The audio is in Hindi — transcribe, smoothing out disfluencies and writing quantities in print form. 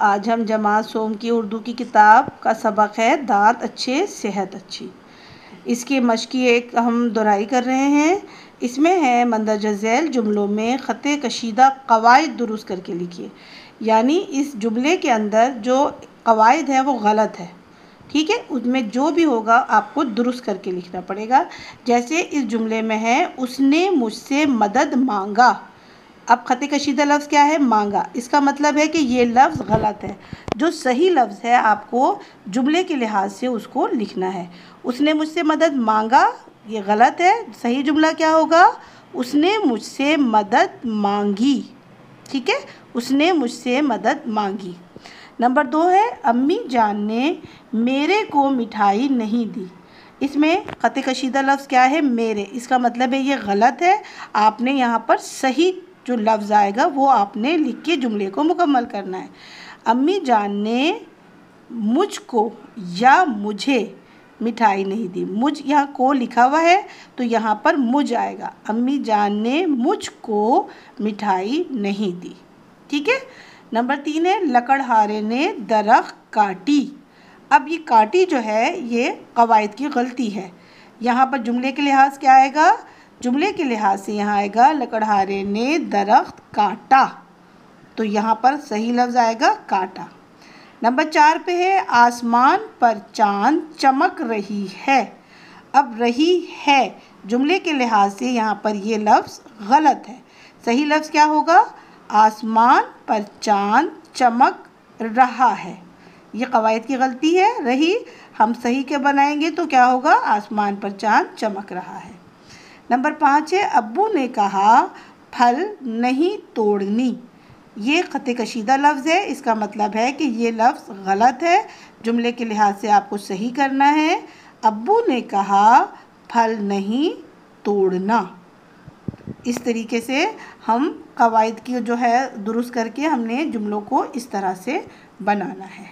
आज हम जमात सोम की उर्दू की किताब का सबक है दांत अच्छे सेहत अच्छी। इसकी मश्की एक हम दोहराई कर रहे हैं। इसमें है मंदरजा झैल जुमलों में ख़त कशीदा कवायद दुरुस्त करके लिखिए। यानी इस जुमले के अंदर जो कवायद है वो गलत है, ठीक है। उसमें जो भी होगा आपको दुरुस्त करके लिखना पड़ेगा। जैसे इस जुमले में है उसने मुझसे मदद मांगा। अब ख़त कशीदा लफ्ज़ क्या है? मांगा। इसका मतलब है कि ये लफ्ज़ गलत है। जो सही लफ्ज़ है आपको जुमले के लिहाज से उसको लिखना है। उसने मुझसे मदद मांगा, ये गलत है। सही जुमला क्या होगा? उसने मुझसे मदद मांगी, ठीक है। उसने मुझसे मदद मांगी। नंबर 2 है अम्मी जान ने मेरे को मिठाई नहीं दी। इसमें ख़त कशीदा लफ्ज़ क्या है? मेरे। इसका मतलब है ये गलत है। आपने यहाँ पर सही जो लफ्ज़ आएगा वो आपने लिख के जुमले को मुकम्मल करना है। अम्मी जान ने मुझको या मुझे मिठाई नहीं दी। मुझ यहाँ को लिखा हुआ है तो यहाँ पर मुझ आएगा। अम्मी जान ने मुझको मिठाई नहीं दी, ठीक है। नंबर 3 है लकड़हारे ने दरख्त काटी। अब ये काटी जो है ये कवायद की गलती है। यहाँ पर जुमले के लिहाज क्या आएगा? जुमले के लिहाज से यहाँ आएगा लकड़हारे ने दरख्त काटा, तो यहाँ पर सही लफ्ज़ आएगा काटा। नंबर 4 पे है आसमान पर चांद चमक रही है। अब रही है जुमले के लिहाज से यहाँ पर ये लफ्ज़ गलत है। सही लफ्ज़ क्या होगा? आसमान पर चांद चमक रहा है। ये कवायद की गलती है। रही हम सही के बनाएंगे तो क्या होगा? आसमान पर चांद चमक रहा है। नंबर 5 है अब्बू ने कहा फल नहीं तोड़नी। ये ख़त कशीदा लफ्ज़ है। इसका मतलब है कि ये लफ्ज़ गलत है। जुमले के लिहाज से आपको सही करना है। अब्बू ने कहा फल नहीं तोड़ना। इस तरीके से हम कवायद की जो है दुरुस्त करके हमने जुमलों को इस तरह से बनाना है।